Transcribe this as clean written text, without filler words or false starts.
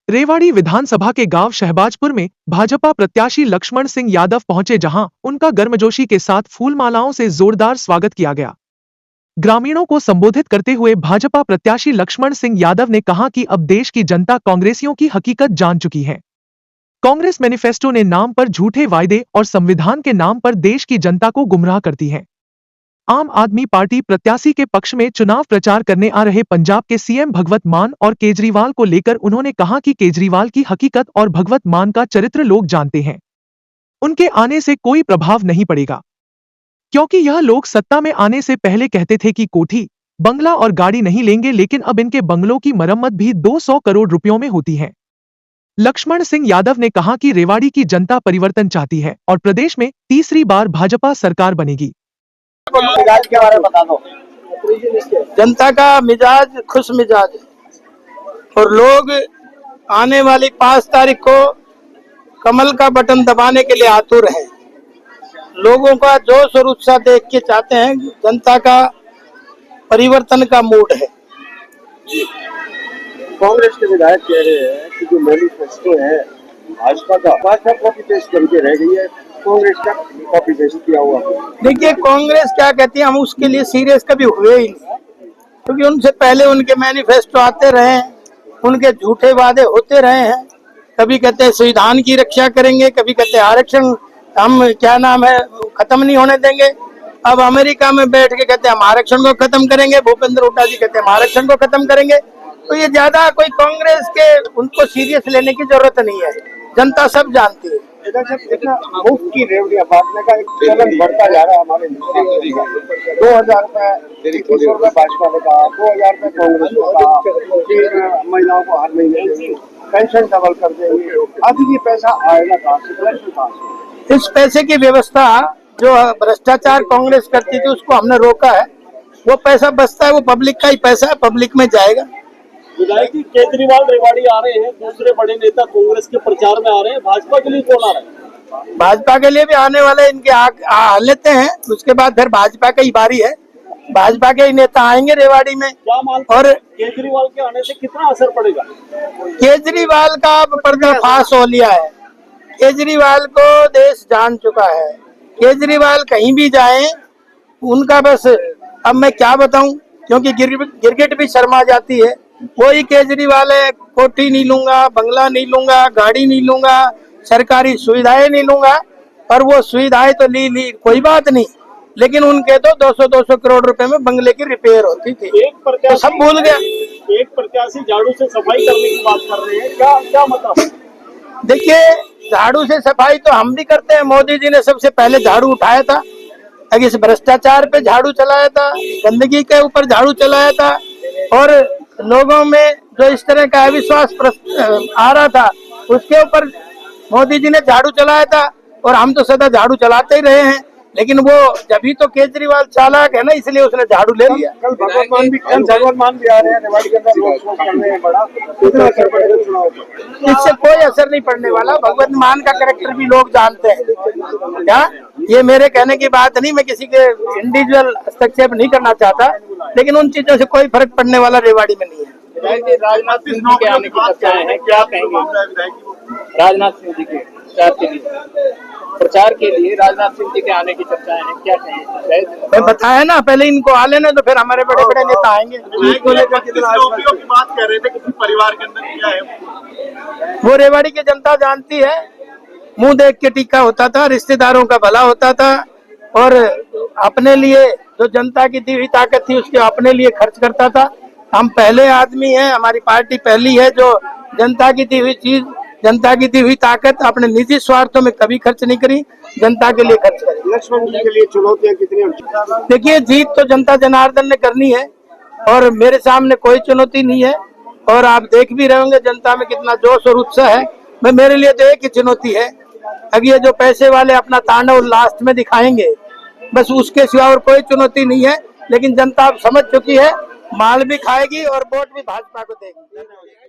रेवाड़ी विधानसभा के गांव शहबाजपुर में भाजपा प्रत्याशी लक्ष्मण सिंह यादव पहुंचे, जहां उनका गर्मजोशी के साथ फूलमालाओं से जोरदार स्वागत किया गया। ग्रामीणों को संबोधित करते हुए भाजपा प्रत्याशी लक्ष्मण सिंह यादव ने कहा कि अब देश की जनता कांग्रेसियों की हकीकत जान चुकी है। कांग्रेस मैनिफेस्टो ने नाम पर झूठे वायदे और संविधान के नाम पर देश की जनता को गुमराह करती है। आम आदमी पार्टी प्रत्याशी के पक्ष में चुनाव प्रचार करने आ रहे पंजाब के सीएम भगवत मान और केजरीवाल को लेकर उन्होंने कहा कि केजरीवाल की हकीकत और भगवत मान का चरित्र लोग जानते हैं। उनके आने से कोई प्रभाव नहीं पड़ेगा, क्योंकि यह लोग सत्ता में आने से पहले कहते थे कि कोठी, बंगला और गाड़ी नहीं लेंगे, लेकिन अब इनके बंगलों की मरम्मत भी 200 करोड़ रुपयों में होती है। लक्ष्मण सिंह यादव ने कहा कि रेवाड़ी की जनता परिवर्तन चाहती है और प्रदेश में तीसरी बार भाजपा सरकार बनेगी। मिजाज के बारे में बता दो। जनता का मिजाज खुश मिजाज है और लोग आने वाली 5 तारीख को कमल का बटन दबाने के लिए आतुर हैं। लोगों का जोश और उत्साह देख के चाहते हैं। जनता का परिवर्तन का मूड है। कांग्रेस के विधायक कह रहे हैं कि जो मैनिफेस्टो है भाजपा कॉपी पेस्ट करके रह गई है, कांग्रेस का कॉपी पेस्ट किया हुआ। देखिए कांग्रेस क्या कहती है, हम उसके लिए सीरियस कभी हुए ही नहीं, क्योंकि उनसे पहले उनके मैनिफेस्टो आते रहे हैं, उनके झूठे वादे होते रहे हैं। कभी कहते हैं संविधान की रक्षा करेंगे, कभी कहते हैं आरक्षण हम क्या नाम है खत्म नहीं होने देंगे। अब अमेरिका में बैठ के कहते हैं हम आरक्षण को खत्म करेंगे। भूपेंद्र हुड्डा जी कहते हैं हम आरक्षण को खत्म करेंगे। तो ये ज्यादा कोई कांग्रेस के उनको सीरियस लेने की जरूरत नहीं है, जनता सब जानती है। मुफ्त की रेवड़ियां बांटने का एक चलन बढ़ता जा रहा है हमारे 2000 रुपए भाजपा ने कहा, 2000 रुपए कांग्रेस ने कहा, फिर महिलाओं को हर महीने पेंशन डबल कर देंगे। अभी ये पैसा आएगा कहाँ से? इस पैसे की व्यवस्था जो भ्रष्टाचार कांग्रेस करती थी उसको हमने रोका है। वो पैसा बचता है, वो पब्लिक का ही पैसा है, पब्लिक में जाएगा। विधायक जी केजरीवाल रेवाड़ी आ रहे हैं, दूसरे बड़े नेता कांग्रेस के प्रचार में आ रहे हैं, भाजपा के लिए कौन आ रहा है? भाजपा के लिए भी आने वाले इनके आ लेते हैं, उसके बाद फिर भाजपा की बारी है। भाजपा के ही नेता आएंगे रेवाड़ी में। क्या मानते और केजरीवाल के आने से कितना असर पड़ेगा? केजरीवाल का पर्दाफाश हो लिया है। केजरीवाल को देश जान चुका है। केजरीवाल कहीं भी जाए उनका बस, अब मैं क्या बताऊं, क्योंकि गिरगिट भी शर्मा जाती है। कोई केजरीवाल है, कोठी नहीं लूंगा, बंगला नहीं लूंगा, गाड़ी नहीं लूंगा, सरकारी सुविधाएं नहीं लूंगा। और वो सुविधाएं तो ली कोई बात नहीं, लेकिन उनके तो 200 करोड़ रुपए में बंगले की रिपेयर होती थी। एक प्रत्याशी तो सब भूल गया। एक प्रत्याशी झाड़ू से सफाई करने की बात कर रहे हैं, क्या मतलब? देखिए झाड़ू से सफाई तो हम भी करते हैं। मोदी जी ने सबसे पहले झाड़ू उठाया था, इस भ्रष्टाचार पे झाड़ू चलाया था, गंदगी के ऊपर झाड़ू चलाया था, और लोगों में जो इस तरह का अविश्वास आ रहा था उसके ऊपर मोदी जी ने झाड़ू चलाया था। और हम तो सदा झाड़ू चलाते ही रहे हैं, लेकिन वो जब ही तो केजरीवाल चालाक है ना, इसलिए उसने झाड़ू ले लिया। कल भगवत मान भी आ रहे हैं रेवाड़ी के अंदर, लोग शो करने हैं बड़ा, कितना असर पड़ेगा चुनाव पर? इससे कोई असर नहीं पड़ने वाला। भगवत मान का कैरेक्टर भी लोग जानते हैं। क्या ये मेरे कहने की बात नहीं, मैं किसी के इंडिविजुअल हस्तक्षेप नहीं करना चाहता, लेकिन उन चीजों से कोई फर्क पड़ने वाला रेवाड़ी में नहीं है। राजनाथ सिंह जी के आने की चर्चाएं हैं, क्या कहेंगे? राजनाथ सिंह जी के प्रचार के लिए राजनाथ सिंह जी के आने की चर्चाएं हैं, क्या कहेंगे? मैं बताया ना, पहले इनको आ लेना तो फिर हमारे बड़े बड़े नेता आएंगे। बात कर रहे थे किसी परिवार के अंदर क्या है वो रेवाड़ी की जनता जानती है। मुंह देख के टीका होता था, रिश्तेदारों का भला होता था, और अपने लिए जो जनता की दी हुई ताकत थी उसके अपने लिए खर्च करता था। हम पहले आदमी हैं, हमारी पार्टी पहली है जो जनता की दी हुई चीज, जनता की दी हुई ताकत अपने निजी स्वार्थों में कभी खर्च नहीं करी, जनता के लिए खर्च करी। लक्ष्मण जी के लिए चुनौतियां कितनी? देखिए जीत तो जनता जनार्दन ने करनी है और मेरे सामने कोई चुनौती नहीं है। और आप देख भी रहे होंगे जनता में कितना जोश और उत्साह है। मेरे लिए तो एक ही चुनौती है, अब ये जो पैसे वाले अपना तांडव लास्ट में दिखाएंगे, बस उसके सिवा और कोई चुनौती नहीं है। लेकिन जनता अब समझ चुकी है, माल भी खाएगी और वोट भी भाजपा को देगी।